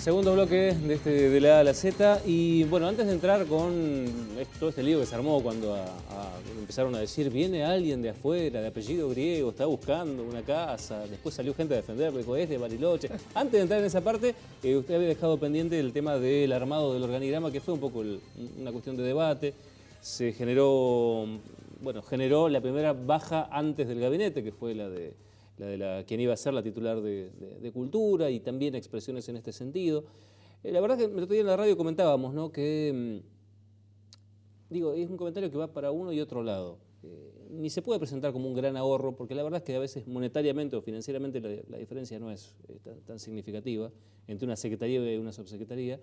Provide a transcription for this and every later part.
Segundo bloque de la A a la Z. Y bueno, antes de entrar con todo este lío que se armó cuando empezaron a decir viene alguien de afuera, de apellido griego, está buscando una casa, después salió gente a defender, dijo es de Bariloche. Antes de entrar en esa parte, usted había dejado pendiente el tema del armado del organigrama, que fue un poco una cuestión de debate. Se generó la primera baja antes del gabinete, que fue la de quien iba a ser la titular de Cultura, y también expresiones en este sentido. La verdad que el otro día en la radio comentábamos, ¿no?, que es un comentario que va para uno y otro lado. Ni se puede presentar como un gran ahorro, porque la verdad es que a veces monetariamente o financieramente la diferencia no es tan significativa entre una secretaría y una subsecretaría,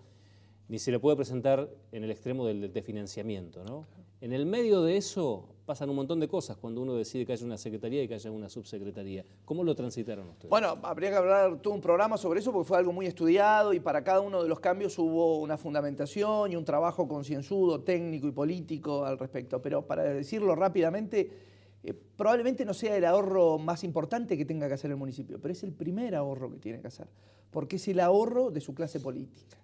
ni se le puede presentar en el extremo del financiamiento, ¿no? En el medio de eso pasan un montón de cosas cuando uno decide que haya una secretaría y que haya una subsecretaría. ¿Cómo lo transitaron ustedes? Bueno, habría que hablar todo un programa sobre eso porque fue algo muy estudiado y para cada uno de los cambios hubo una fundamentación y un trabajo concienzudo, técnico y político al respecto. Pero para decirlo rápidamente, probablemente no sea el ahorro más importante que tenga que hacer el municipio, pero es el primer ahorro que tiene que hacer, porque es el ahorro de su clase política.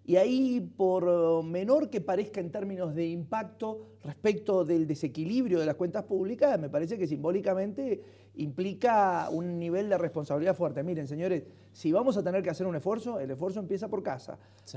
Y ahí, por menor que parezca en términos de impacto respecto del desequilibrio de las cuentas públicas, me parece que simbólicamente implica un nivel de responsabilidad fuerte. Miren, señores, si vamos a tener que hacer un esfuerzo, el esfuerzo empieza por casa. Sí.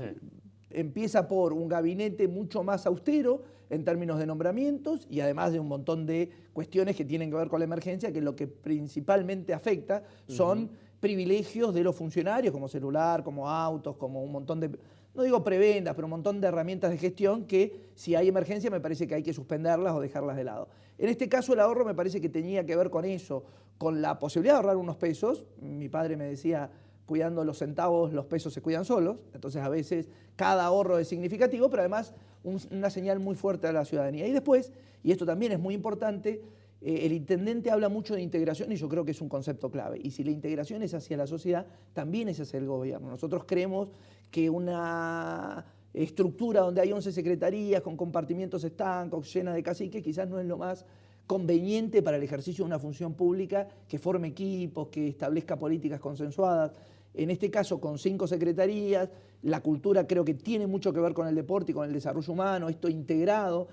Empieza por un gabinete mucho más austero en términos de nombramientos y además de un montón de cuestiones que tienen que ver con la emergencia, que lo que principalmente afecta son privilegios de los funcionarios, como celular, como autos, como un montón de... No digo prebendas, pero un montón de herramientas de gestión que si hay emergencia me parece que hay que suspenderlas o dejarlas de lado. En este caso el ahorro me parece que tenía que ver con eso, con la posibilidad de ahorrar unos pesos. Mi padre me decía, cuidando los centavos, los pesos se cuidan solos. Entonces a veces cada ahorro es significativo, pero además una señal muy fuerte a la ciudadanía. Y después, y esto también es muy importante, el intendente habla mucho de integración y yo creo que es un concepto clave. Y si la integración es hacia la sociedad, también es hacia el gobierno. Nosotros creemos que una estructura donde hay 11 secretarías con compartimientos estancos, llenas de caciques, quizás no es lo más conveniente para el ejercicio de una función pública que forme equipos, que establezca políticas consensuadas. En este caso, con 5 secretarías, la cultura creo que tiene mucho que ver con el deporte y con el desarrollo humano, esto integrado,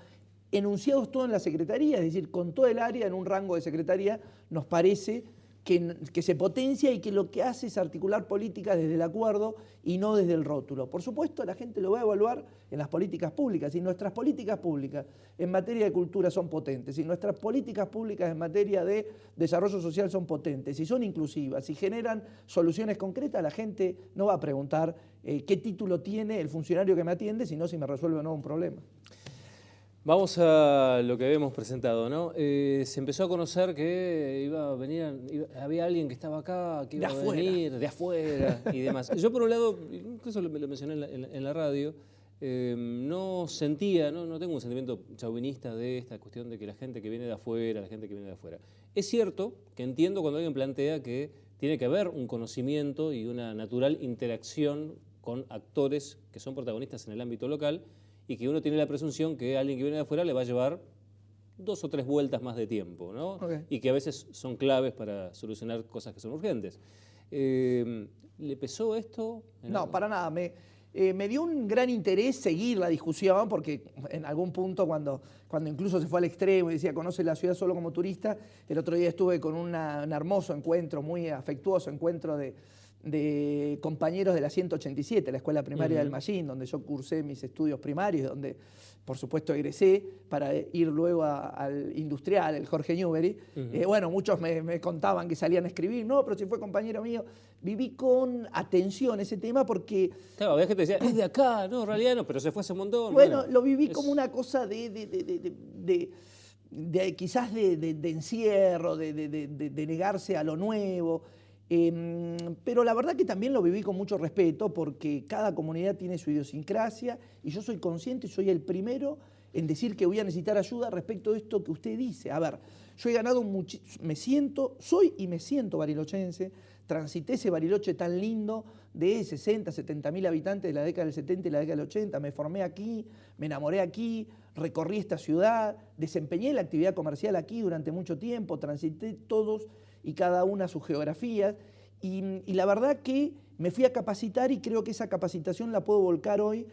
enunciados todos en la secretaría, es decir, con todo el área en un rango de secretaría, nos parece que se potencia y que lo que hace es articular políticas desde el acuerdo y no desde el rótulo. Por supuesto, la gente lo va a evaluar en las políticas públicas. Si nuestras políticas públicas en materia de cultura son potentes, si nuestras políticas públicas en materia de desarrollo social son potentes, si son inclusivas, si generan soluciones concretas, la gente no va a preguntar qué título tiene el funcionario que me atiende, sino si me resuelve o no un problema. Vamos a lo que habíamos presentado, ¿no? Se empezó a conocer que había alguien que estaba acá, que iba a venir de afuera y demás. Yo, por un lado, incluso lo mencioné en la radio, no tengo un sentimiento chauvinista de esta cuestión de que la gente que viene de afuera, Es cierto que entiendo cuando alguien plantea que tiene que haber un conocimiento y una natural interacción con actores que son protagonistas en el ámbito local, y que uno tiene la presunción que alguien que viene de afuera le va a llevar 2 o 3 vueltas más de tiempo, ¿no? Okay. Y que a veces son claves para solucionar cosas que son urgentes. ¿Le pesó esto? No, para nada. Me dio un gran interés seguir la discusión, porque en algún punto cuando incluso se fue al extremo y decía conoce la ciudad solo como turista, el otro día estuve con un hermoso encuentro, muy afectuoso encuentro de compañeros de la 187, la escuela primaria del Mallín, donde yo cursé mis estudios primarios, donde por supuesto egresé para ir luego al industrial, el Jorge Newbery. Bueno, muchos me contaban que salían a escribir, no, pero si fue compañero mío. Viví con atención ese tema porque... Claro, había gente que decía, es de acá, no, en realidad no, pero se fue hace un montón. Bueno, lo viví como una cosa quizás de encierro, de negarse a lo nuevo. Pero la verdad que también lo viví con mucho respeto porque cada comunidad tiene su idiosincrasia y yo soy consciente y soy el primero en decir que voy a necesitar ayuda respecto de esto que usted dice. A ver, yo he ganado soy y me siento barilochense, transité ese Bariloche tan lindo de 60, 70 mil habitantes de la década del 70 y la década del 80, me formé aquí, me enamoré aquí, recorrí esta ciudad, desempeñé la actividad comercial aquí durante mucho tiempo, transité todos y cada una sus geografías Y la verdad que me fui a capacitar y creo que esa capacitación la puedo volcar hoy,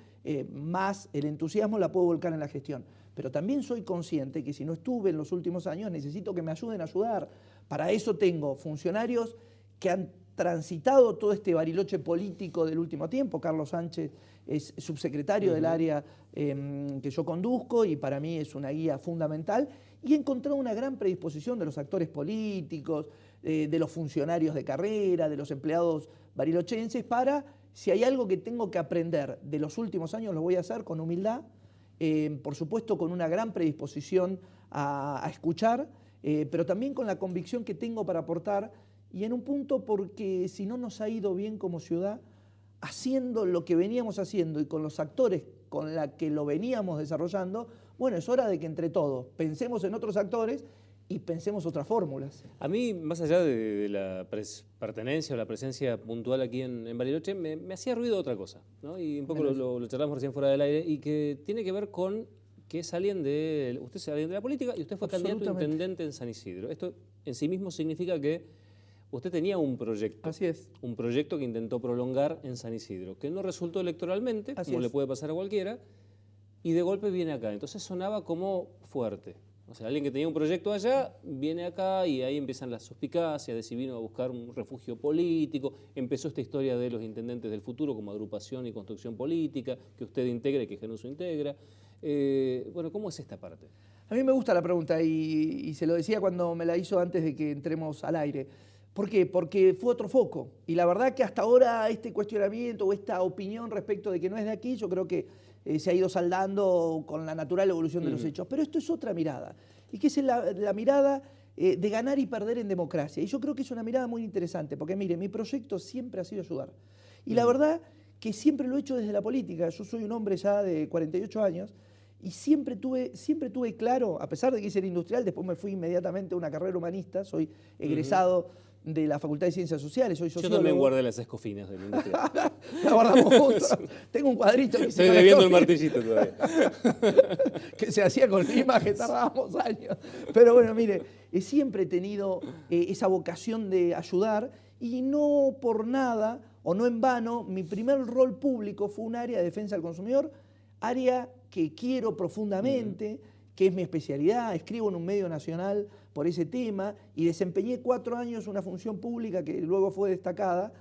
más el entusiasmo la puedo volcar en la gestión. Pero también soy consciente que si no estuve en los últimos años necesito que me ayuden a ayudar. Para eso tengo funcionarios que han transitado todo este bariloche político del último tiempo. Carlos Sánchez es subsecretario del área que yo conduzco y para mí es una guía fundamental. Y he encontrado una gran predisposición de los actores políticos, de los funcionarios de carrera, de los empleados barilochenses para, si hay algo que tengo que aprender de los últimos años, lo voy a hacer con humildad, por supuesto con una gran predisposición a escuchar, pero también con la convicción que tengo para aportar y en un punto porque si no nos ha ido bien como ciudad, haciendo lo que veníamos haciendo y con los actores con los que lo veníamos desarrollando, bueno, es hora de que entre todos pensemos en otros actores y pensemos otras fórmulas. A mí, más allá de la pertenencia o la presencia puntual aquí en Bariloche, me hacía ruido otra cosa, ¿no? Y un poco lo charlamos recién fuera del aire, y que tiene que ver con que es alguien usted es alguien de la política y usted fue candidato a intendente en San Isidro. Esto en sí mismo significa que usted tenía un proyecto. Así es. Un proyecto que intentó prolongar en San Isidro, que no resultó electoralmente, como le puede pasar a cualquiera, y de golpe viene acá. Entonces sonaba como fuerte. O sea, alguien que tenía un proyecto allá, viene acá y ahí empiezan las suspicacias de si vino a buscar un refugio político. Empezó esta historia de los intendentes del futuro como agrupación y construcción política, que usted integra y que Genuso integra. Bueno, ¿cómo es esta parte? A mí me gusta la pregunta y se lo decía cuando me la hizo antes de que entremos al aire. ¿Por qué? Porque fue otro foco. Y la verdad que hasta ahora este cuestionamiento o esta opinión respecto de que no es de aquí, yo creo que se ha ido saldando con la natural evolución de los hechos. Pero esto es otra mirada. Y que es la mirada de ganar y perder en democracia. Y yo creo que es una mirada muy interesante. Porque mire, mi proyecto siempre ha sido ayudar. Y la verdad que siempre lo he hecho desde la política. Yo soy un hombre ya de 48 años. Y siempre tuve claro, a pesar de que hice el industrial, después me fui inmediatamente a una carrera humanista. Soy egresado de la Facultad de Ciencias Sociales, soy sociólogo. Yo también guardé las escofinas del industrial. La guardamos juntos. Tengo un cuadrito que estoy debiendo el martillito todavía. Que se hacía con lima, que tardábamos años. Pero bueno, mire, siempre he tenido esa vocación de ayudar y no por nada o no en vano, mi primer rol público fue un área de defensa del consumidor, área que quiero profundamente, que es mi especialidad. Escribo en un medio nacional por ese tema y desempeñé 4 años una función pública que luego fue destacada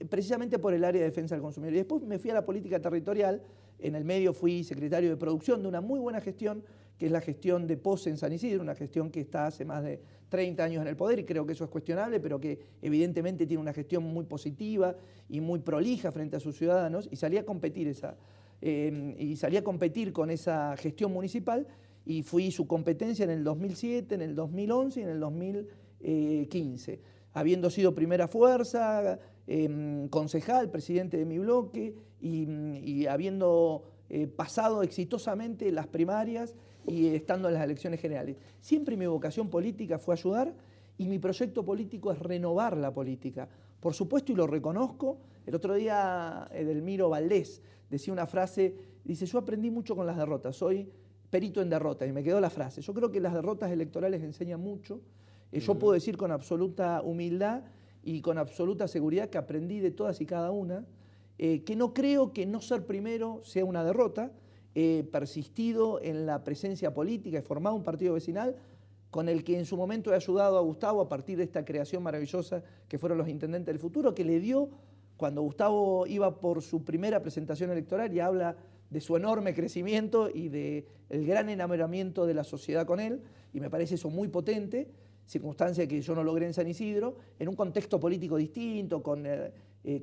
precisamente por el área de defensa del consumidor. Y después me fui a la política territorial. En el medio fui secretario de producción de una muy buena gestión, que es la gestión de POSE en San Isidro, una gestión que está hace más de 30 años en el poder y creo que eso es cuestionable, pero que evidentemente tiene una gestión muy positiva y muy prolija frente a sus ciudadanos, y salí a competir con esa gestión municipal y fui su competencia en el 2007, en el 2011 y en el 2015. Habiendo sido primera fuerza, concejal, presidente de mi bloque y habiendo pasado exitosamente las primarias y estando en las elecciones generales. Siempre mi vocación política fue ayudar y mi proyecto político es renovar la política. Por supuesto, y lo reconozco, el otro día Edelmiro Valdés decía una frase, dice, yo aprendí mucho con las derrotas, soy perito en derrotas, y me quedó la frase. Yo creo que las derrotas electorales enseñan mucho. Yo puedo decir con absoluta humildad y con absoluta seguridad que aprendí de todas y cada una, que no creo que no ser primero sea una derrota. He persistido en la presencia política, he formado un partido vecinal con el que en su momento he ayudado a Gustavo a partir de esta creación maravillosa que fueron los intendentes del futuro, que le dio, cuando Gustavo iba por su primera presentación electoral y habla de su enorme crecimiento y del gran enamoramiento de la sociedad con él, y me parece eso muy potente, circunstancia que yo no logré en San Isidro, en un contexto político distinto, con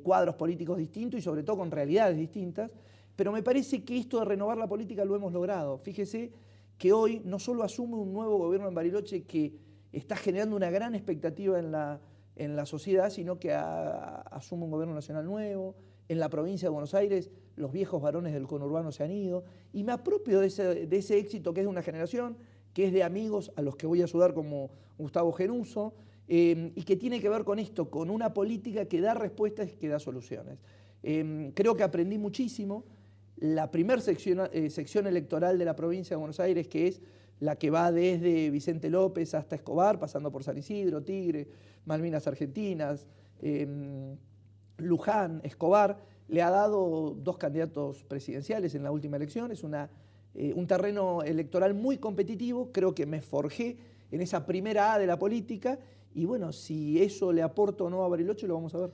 cuadros políticos distintos y sobre todo con realidades distintas, pero me parece que esto de renovar la política lo hemos logrado. Fíjese que hoy no solo asume un nuevo gobierno en Bariloche que está generando una gran expectativa en la sociedad, sino que asume un gobierno nacional nuevo. En la provincia de Buenos Aires los viejos varones del conurbano se han ido y me apropio de ese éxito que es de una generación, que es de amigos a los que voy a ayudar como Gustavo Genuso, y que tiene que ver con esto, con una política que da respuestas y que da soluciones. Creo que aprendí muchísimo. La primera sección electoral de la provincia de Buenos Aires, que es la que va desde Vicente López hasta Escobar, pasando por San Isidro, Tigre, Malvinas Argentinas, Luján, Escobar, le ha dado 2 candidatos presidenciales en la última elección. Es un terreno electoral muy competitivo. Creo que me forjé en esa primera A de la política y bueno, si eso le aporta o no a Bariloche lo vamos a ver.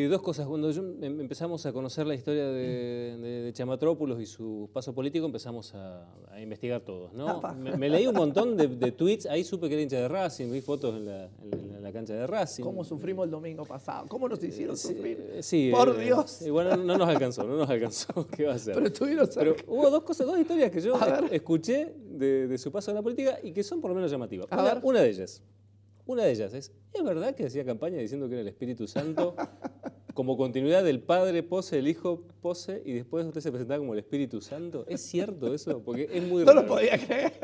2 cosas. Cuando empezamos a conocer la historia de Chamatrópulos y su paso político, empezamos a investigar todos, ¿no? Me leí un montón de tweets, ahí supe que era hincha de Racing, vi fotos en la cancha de Racing. ¿Cómo sufrimos el domingo pasado? ¿Cómo nos hicieron sufrir? Sí, por Dios. Bueno, no nos alcanzó, ¿qué va a ser? Pero estuvieron cerca. Pero hubo 2 historias que yo escuché de su paso en la política y que son por lo menos llamativas. Una de ellas es verdad que hacía campaña diciendo que era el Espíritu Santo como continuidad del Padre Pose, el Hijo Pose, y después usted se presentaba como el Espíritu Santo? ¿Es cierto eso? Porque es muy raro. No lo podía creer.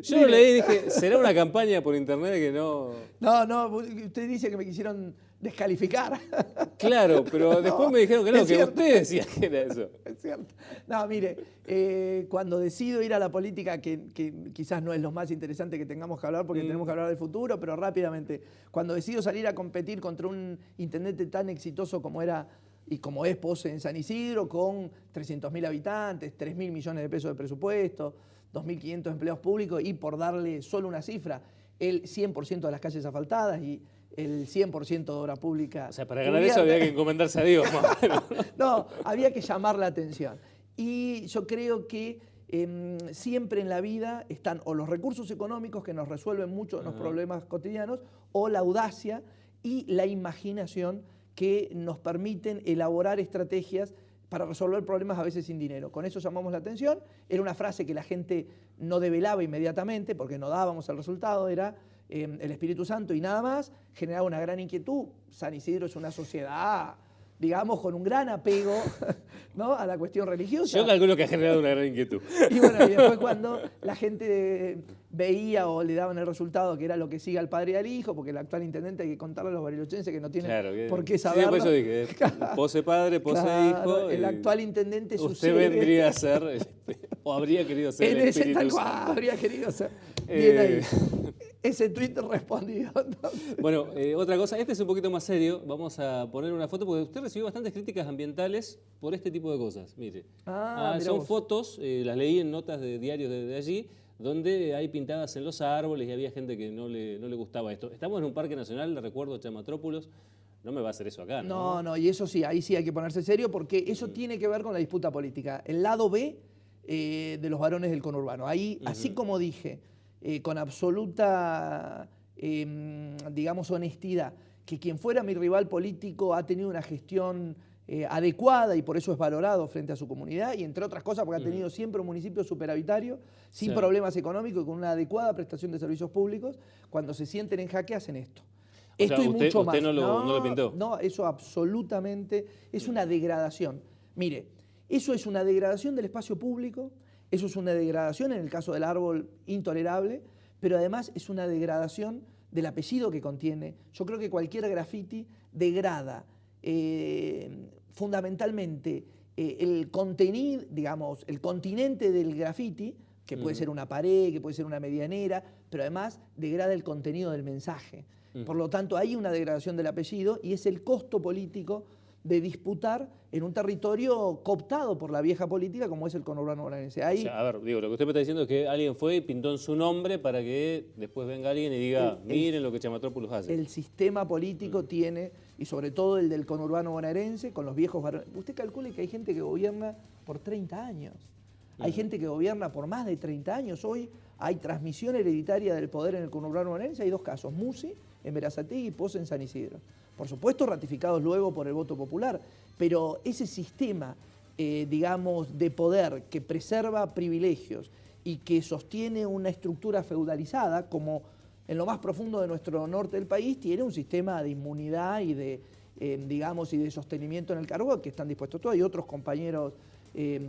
Yo lo leí y dije, ¿será una campaña por internet que no...? No, usted dice que me quisieron descalificar. Claro, pero después me dijeron que no, que usted decía que era eso. Es cierto. No, mire, cuando decido ir a la política, que quizás no es lo más interesante que tengamos que hablar, porque tenemos que hablar del futuro, pero rápidamente, cuando decido salir a competir contra un intendente tan exitoso como era y como es Pose en San Isidro, con 300.000 habitantes, 3.000 millones de pesos de presupuesto, 2.500 empleados públicos y por darle solo una cifra, el 100% de las calles asfaltadas y el 100% de obra pública. O sea, para ganar eso había que encomendarse a Dios. No, había que llamar la atención. Y yo creo que siempre en la vida están o los recursos económicos que nos resuelven mucho los problemas cotidianos, o la audacia y la imaginación que nos permiten elaborar estrategias para resolver problemas a veces sin dinero. Con eso llamamos la atención. Era una frase que la gente no develaba inmediatamente porque no dábamos el resultado, era el Espíritu Santo y nada más. Generaba una gran inquietud. San Isidro es una sociedad, digamos, con un gran apego, ¿no?, a la cuestión religiosa. Yo calculo que ha generado una gran inquietud. Y bueno, y después cuando la gente veía o le daban el resultado que era lo que sigue al padre y al hijo, porque el actual intendente hay que contarle a los barilochenses que no tienen por qué saberlo. Sí, por eso dije, Pose padre, Pose hijo. El actual intendente usted vendría a ser, o habría querido ser el Espíritu Santo. Habría querido ser. Bien ahí. Ese tuit respondido. Bueno, otra cosa, este es un poquito más serio. Vamos a poner una foto porque usted recibió bastantes críticas ambientales por este tipo de cosas. Mire, son fotos, las leí en notas de diarios de allí, donde hay pintadas en los árboles y había gente que no le gustaba esto. Estamos en un parque nacional, le recuerdo, Chamatrópulos. No me va a hacer eso acá, ¿no? No, y eso sí, ahí sí hay que ponerse serio porque eso tiene que ver con la disputa política. El lado B de los varones del conurbano. Ahí, así como dije, con absoluta, digamos, honestidad, que quien fuera mi rival político ha tenido una gestión adecuada y por eso es valorado frente a su comunidad y entre otras cosas porque ha tenido siempre un municipio superavitario, sin problemas económicos y con una adecuada prestación de servicios públicos. Cuando se sienten en jaque hacen esto. Esto y mucho más. ¿Usted no lo pintó? No, eso absolutamente es una degradación. Mire, eso es una degradación del espacio público, eso es una degradación, en el caso del árbol, intolerable, pero además es una degradación del apellido que contiene. Yo creo que cualquier graffiti degrada fundamentalmente el contenido, digamos, el continente del graffiti, que puede ser una pared, que puede ser una medianera, pero además degrada el contenido del mensaje. Por lo tanto, hay una degradación del apellido y es el costo político de disputar en un territorio cooptado por la vieja política como es el conurbano bonaerense. Ahí, o sea, a ver, digo, lo que usted me está diciendo es que alguien fue y pintó en su nombre para que después venga alguien y diga, miren lo que Chamatrópulos hace. El sistema político tiene, y sobre todo el del conurbano bonaerense, con los viejos varones. Usted calcule que hay gente que gobierna por 30 años. Hay gente que gobierna por más de 30 años. Hoy hay transmisión hereditaria del poder en el conurbano bonaerense. Hay 2 casos, Musi en Berazategui y Pose en San Isidro. Por supuesto, ratificados luego por el voto popular. Pero ese sistema, digamos, de poder que preserva privilegios y que sostiene una estructura feudalizada, como en lo más profundo de nuestro norte del país, tiene un sistema de inmunidad y de, digamos, y de sostenimiento en el cargo que están dispuestos todos. Hay otros compañeros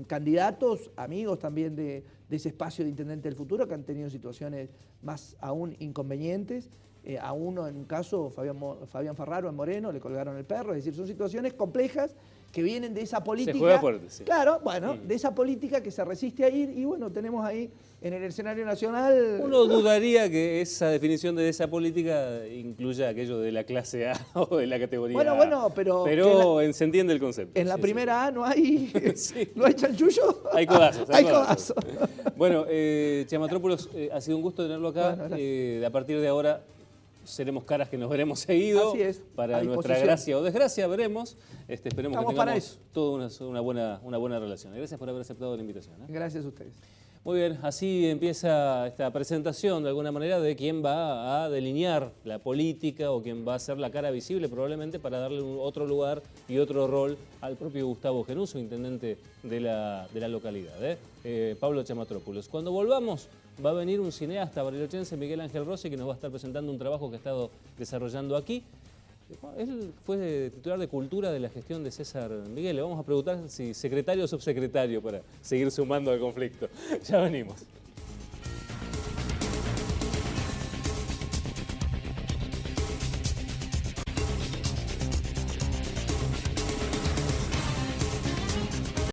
candidatos, amigos también de ese espacio de intendente del futuro que han tenido situaciones más aún inconvenientes. A uno, en un caso, Fabián Ferraro en Moreno, le colgaron el perro. Es decir, son situaciones complejas que vienen de esa política. Se juega fuerte, sí. Claro, bueno, de esa política que se resiste a ir y bueno, tenemos ahí en el escenario nacional... Uno dudaría que esa definición de esa política incluya aquello de la clase A o de la categoría A. Bueno, pero se entiende el concepto. En la sí, primera A no hay, sí. no hay chanchullo. Hay codazos. Hay codazos. Bueno, Chamatrópolos, ha sido un gusto tenerlo acá. Bueno, A partir de ahora seremos caras que nos veremos seguido. Así es, Para nuestra gracia o desgracia veremos. Esperemos Estamos que para tengamos eso. toda una buena relación. Gracias por haber aceptado la invitación. Gracias a ustedes. Muy bien, así empieza esta presentación de alguna manera de quién va a delinear la política o quién va a ser la cara visible probablemente para darle otro lugar y otro rol al propio Gustavo Genuso, intendente de la localidad, Pablo Chamatrópolos. Cuando volvamos va a venir un cineasta barilochense, Miguel Ángel Rossi, que nos va a estar presentando un trabajo que ha estado desarrollando aquí. Él fue titular de Cultura de la gestión de César Miguel. Le vamos a preguntar si secretario o subsecretario para seguir sumando al conflicto. Ya venimos.